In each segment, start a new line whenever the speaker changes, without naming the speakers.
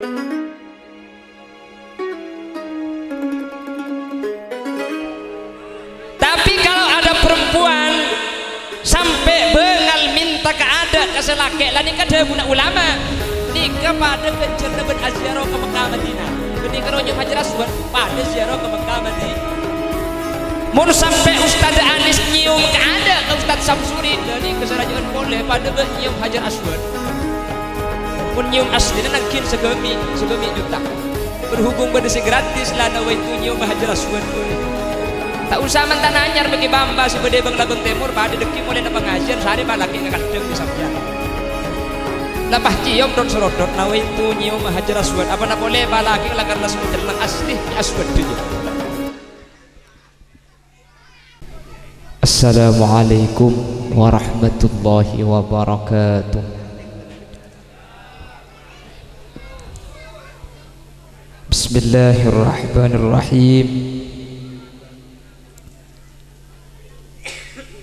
Tapi kalau ada perempuan sampai bengal minta keada keselake lah nikah dia guna ulama nikah pada kecerna ben aziarah ke Mekah Madinah nikah ronyo Hajar Aswad pada ziarah ke Mekah Madinah. Mun sampai Ustaz Anis nyium keada ke Ustaz Samsuri dari keserajangan boleh pada nyium Hajar Aswad. Mun nyium aslinya nangkin segemi juta berhubung berdesi gratis lah nawa itu nyium Hajar Aswad. Tak usah mantan anyar bagi bamba sebede bang Lagun Timur pada deki mulai na pengajian sehari balaki ngakadeng di Sabjana lapah cium don serodot nawa itu nyium Hajar Aswad apa nak boleh balaki lagar las menjelang asli Aswad dia. Assalamualaikum warahmatullahi wabarakatuh. Bismillahirrahmanirrahim.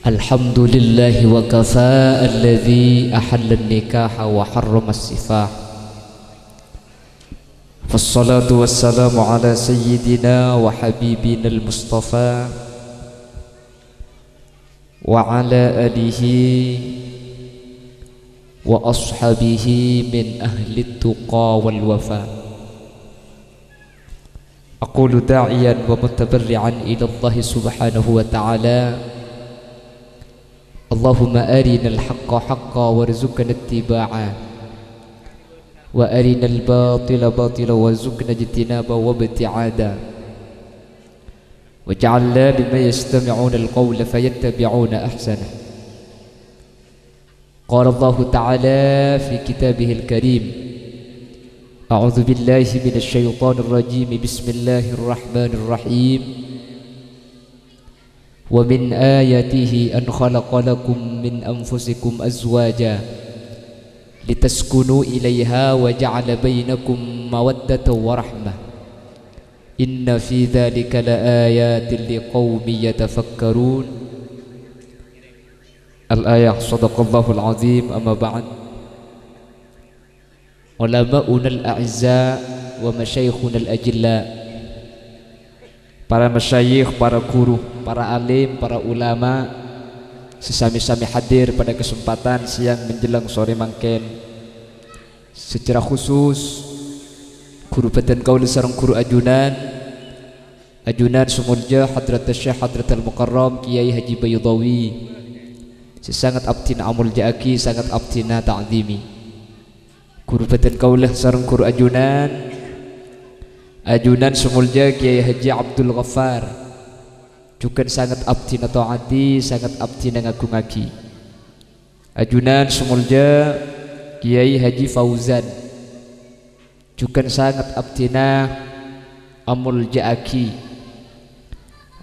Alhamdulillahi wa kafa alladhi ahalla an-nikaha wa harrama as-sifah. Wassalatu wassalamu ala sayyidina wa habibina al-mustafa wa ala alihi wa ashabihi min ahli at-tuqa wal wafa. Aqulu da'iyan wa mutabarri'an ila Allah subhanahu wa ta'ala. Allahumma arina al-haqqa haqqa warzuqna ittiba'ah wa arina al-batila batila warzuqna ijtinaba wa ibti'ada waj'alna mimman yastami'una al-qawla fayattabi'una ahsana. Qala Allah ta'ala fi kitabih al-karim a'udzu billahi minasy syaithanir rajim bismillahir rahmanir rahim. Wa min ayatihi an khalaqa lakum min anfusikum azwaja litaskunu ilaiha wa ja'ala bainakum mawaddatan wa rahmah inna fi dhalika laayatin liqaumin yatafakkarun. Al-ayah. Shadaqallahul azim. Amma ba'd. Ulama'una al-a'izza wa masyayikhuna al-ajilla, para masyayikh, para guru, para alim, para ulama sesami-sami hadir pada kesempatan siang menjelang sore mangken. Secara khusus guru Batan Kaul sareng guru ajunan Sumulja Hadrat Syekh Hadrat Al-Mukarram Kiai Haji Baydawi sesangat abtina amul jaaki sangat abtina ta'zimi. Guru Batan Kaul sareng guru ajunan Sumulja Kiai Haji Abdul Ghaffar juga sangat abdina taati sangat abdina ngagungaki. Ajunan Sumulja Kiai Haji Fauzan juga sangat abdina amul jaaki.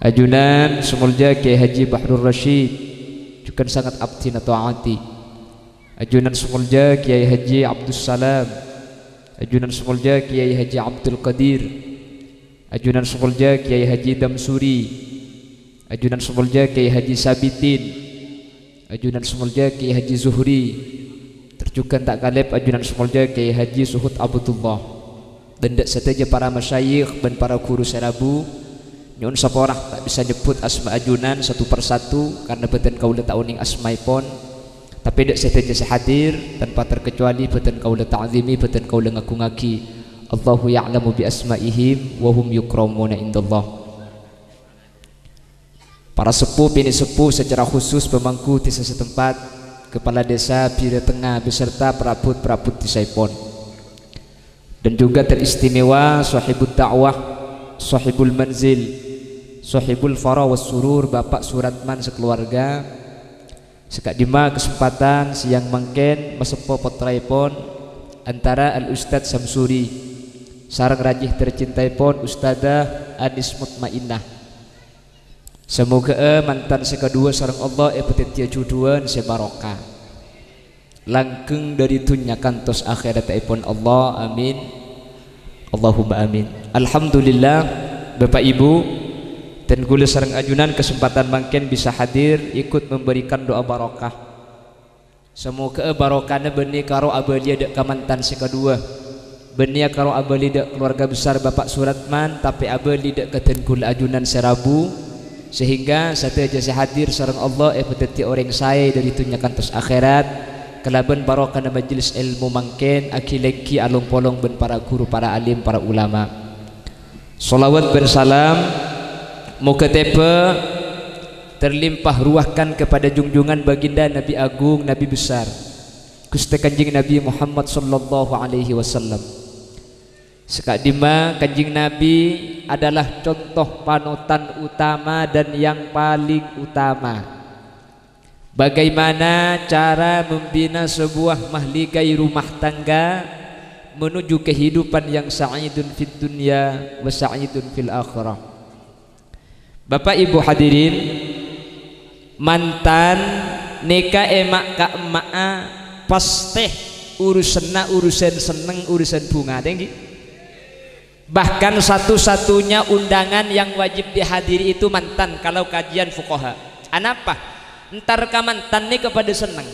Ajunan Sumulja Kiai Haji Bahrul Rashid juga sangat abdina taati. Ajunan Sumulja Kiai Haji Abdus Salam, ajunan Sumulja Kiai Haji Abdul Qadir, ajunan Sumulja Kiai Haji Damsuri, ajunan Sumulja Kiai Haji Sabitin, ajunan Sumulja Kiai Haji Zuhri, terjukan tak kalep ajunan Sumulja Kiai Haji Suhud Abdullah, dan tak saja para masyayikh dan para guru serabu. Nyun saporah tak bisa nyebut asma ajunan satu persatu karena beten kaula tauning asmaipon. Tapi dak saja sehadir tanpa terkecuali beten kaula ta'zimi beten kaula ngagungaki. Allahu ya'lamu bi asma'ihim wa hum yukramuna indallah. Para sepuh ini sepuh secara khusus pemangku di setempat, kepala desa Pira Tengah beserta perabot-perabot di Saipon. Dan juga teristimewa sahibul dakwah, sahibul manzil, sahibul fara was surur Bapak Suratman sekeluarga. Sekak dima kesempatan siang mangken mesepo potraipon antara Al-Ustadz Samsuri sareng rajih tercintaipon Ustadzah Anis Mutmainnah. Semoga mantan sekedua sareng Allah petetia juduan sebarokah langkeng dari dunya kantos akhirataipun Allah. Amin Allahumma amin. Alhamdulillah Bapak Ibu dan gula sareng ajunan kesempatan mangken bisa hadir ikut memberikan doa barokah. Semoga barokahnya benih karo abalia dek kamantan sekedua benia karo abeli dek keluarga besar Bapak Suratman tapi abeli dek ketenkul ajunan serabu sehingga satu aja saya hadir sareng Allah peteti orang saya dari tunyakan tos akhirat kelaban barokah majelis ilmu mangken akileki alung polong ben para guru para alim para ulama salawat bersalam muka tepe terlimpah ruahkan kepada junjungan baginda Nabi Agung Nabi besar Gusti Kanjeng Nabi Muhammad sallallahu alaihi wasallam. Sekadima Kanjeng Nabi adalah contoh panutan utama dan yang paling utama. Bagaimana cara membina sebuah mahligai rumah tangga menuju kehidupan yang sa'idun fid dunya wa sa'idun fil akhirah. Bapak Ibu hadirin, mantan nikah emak ka emak pasti urusan seneng urusan bunga tinggi. Bahkan satu-satunya undangan yang wajib dihadiri itu mantan kalau kajian fuqaha. Anapa? Entar ka mantan ni kepada seneng.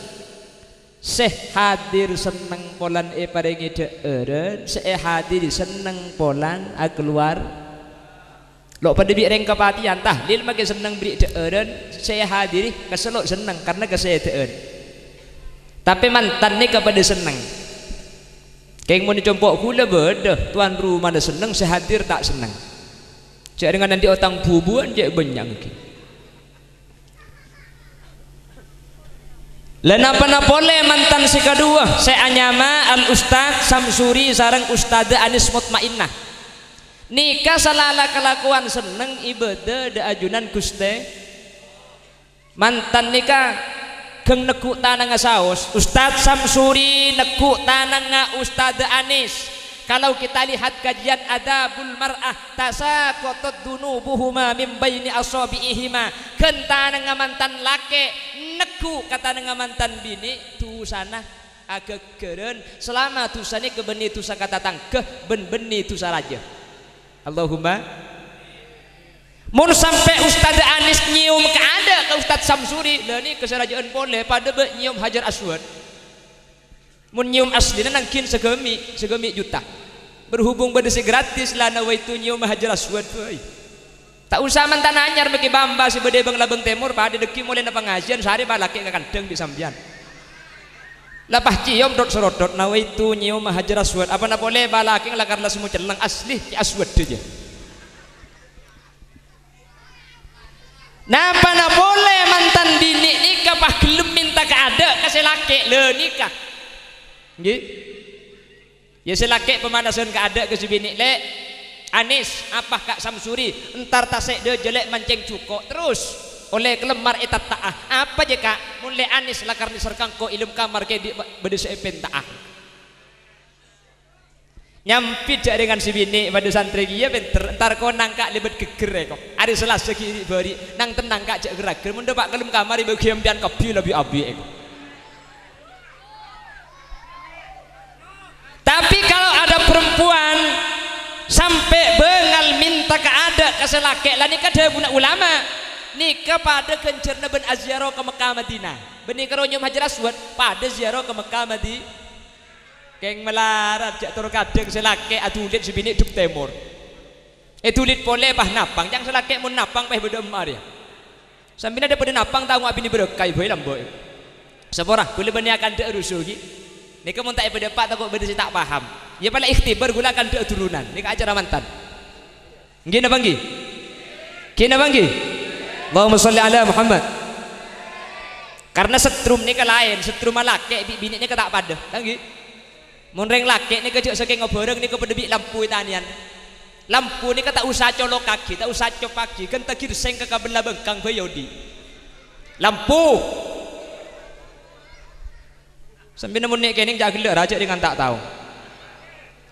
Seh hadir seneng polan paringi deeren, seh hadir seneng polan keluar. Lo pada bi reng kepatian tahlil make seneng beri deeren, saya hadiri keselok seneng karena kesaya deeren. Tapi mantan ni kepada seneng. Keng mau dicompok gula beda tuan rumah ada seneng sehadir tak seneng cek dengan nanti otang bubuan cek banyak lan apa boleh mantan si kedua saya anyama al ustad Samsuri sarang ustad Anis Mutmainnah nikah salala kelakuan seneng ibadah da ajunan Guste mantan nikah keng nekuk tanang saos Ustadz Samsuri nekuk tanang Ustadz Anis. Kalau kita lihat kajian adabul mar'ah tasaqatat dunubuhuma min baini asabi'ihima kentanang mantan lake nekuk kata nang mantan bini tusana agak keren selama tusane kebeni tusa kata tangkeh ben beni tusa raja. Allahumma mun sampai Ustadz Anis nyium keada ke Ustadz Samsuri lah ni keserajaan boleh pada nyium Hajar Aswad mun nyium asli nangkin segemi juta berhubung berdesi gratis lah nawaitu nyium Hajar Aswad tak usah mantan anyar bagi bamba si bede bang labeng temur pada deki mulai na pengajian sehari balaki ke kandeng di sambian lapah cium dot serodot nawaitu nyium Hajar Aswad apa na boleh balaki ngelakarlah semua celang asli ki aswad dia. Napa na boleh mantan bini nikah pah gelem minta keada kasih laki le nikah nggih ya selaki pemanasan keada ke si bini le Anis apa Kak Samsuri entar tasek de jelek mancing cukok terus oleh kelemar etat taah apa je Kak mulai Anis lakar ni serkang ko ilmu kamar ke di bedese epen taah nyampit jak dengan si bini pada santri dia bentar entar kau nangkak lebet geger kok hari Selasa kiri beri nang tenang kak jak gerak mun dapat kelem kamar ibu kiampian kopi lebih abi kok tapi kalau ada perempuan sampai bengal minta keada kasih laki lah nikah ada guna ulama nikah pada kencerna ben aziarah ke Mekah Madinah benih keronyom Hajar Aswad pada ziarah ke Mekah Madinah keng melarat jak tur kadang selake atulit sebini duk temur tulit boleh bah napang yang selake mun napang peh beda emar ya sambil ada pada napang tahu abini berkai boy lamboy seporah boleh bani akan de rusuh gi nika mun tak pada pak takut beda si tak paham ya pala ikhtibar gula akan de turunan nika acara mantan nggih napa nggih kina banggi Allahumma sholli ala Muhammad karena setrum nika lain setrum laki bini nika tak pada nggih mun reng laki ni kejak saking ngoboreng ni kepedebi lampu tanian lampu ni tak usah colok kaki tak usah cop kaki kan tak girseng ke kabel bengkang bayodi lampu sambil namun ni kening jak gelak raja dengan tak tahu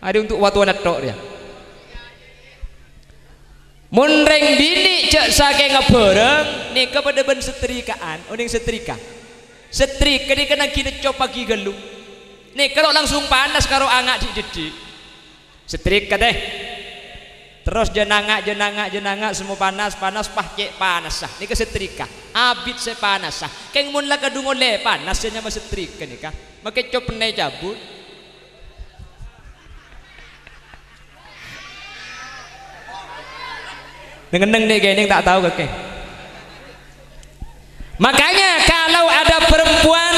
ada untuk watuan tok dia mun reng bini cek saking ngoboreng ni kepedeban setrikaan uning setrika ni kena kina cop pagi geluk nih kalau langsung panas karo angak jadi setrika deh terus jenangak semua panas pah cek panas sah nih ke setrika abit sepanas sah keng mun lah kadung oleh panasnya mas setrika nih kah make cop ne cabut Dengan neng nih gini tak tahu kakek. Makanya kalau ada perempuan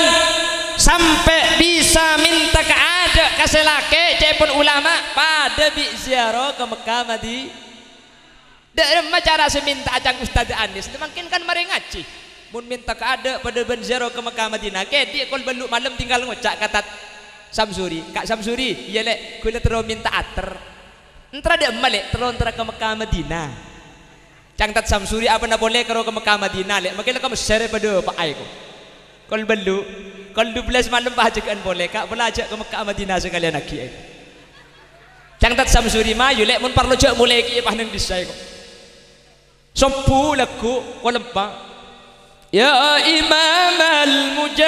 sampai bisa minta keada kasih laki cepun ulama pada bi ziarah ke Mekah Madinah. Dalam cara seminta acang Ustaz Anis, mungkin kan mari ngaji. Mun minta keada pada ben ziarah ke Mekah Madinah, ke dia kol beluk malam tinggal ngocak kata Samsuri, Kak Samsuri, iya lek, kula terus minta ater. Entra dia malik terus entra ke Mekah Madinah. Cangtat Samsuri apa nak boleh kalau ke Mekah Madinah lek, makanya kamu share pada Pak Ai ko. Kol beluk, kol 12 malam bahajakan boleh, Kak boleh ajak ke Mekah Madinah sekalian lagi. Cangtat Samsuri mah, yulek mun parlo jak mulai ki pahneng disai ko. Sopu laku walempa ya imam al-mujahidin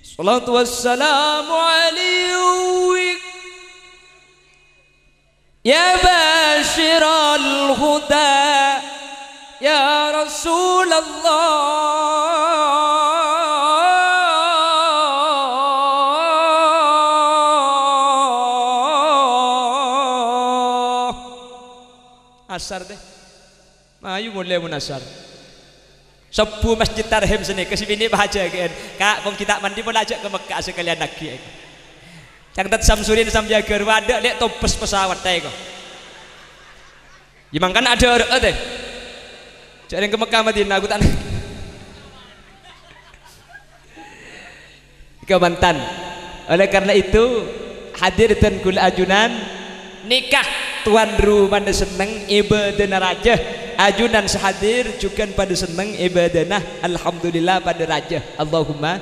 salatu wassalamu alaihi ya basyiral huda ya Rasulullah asar deh, ayo mulai munasar. Sebu masjid Tarhim sini, kesini bahagia kan. Kak, kong kita mandi pun ajak ke Mekah sekalian lagi. Cangtat Samsurin sambil jaga wadah, lihat topes pesawat teh kok. Gimana kan ada orang deh. Cari ke Mekah Madinah aku tak. Ke Banten. Oleh karena itu hadir dan kul ajunan nikah tuan rumah seneng ibadah raja ajunan sehadir juga pada seneng ibadah alhamdulillah pada raja Allahumma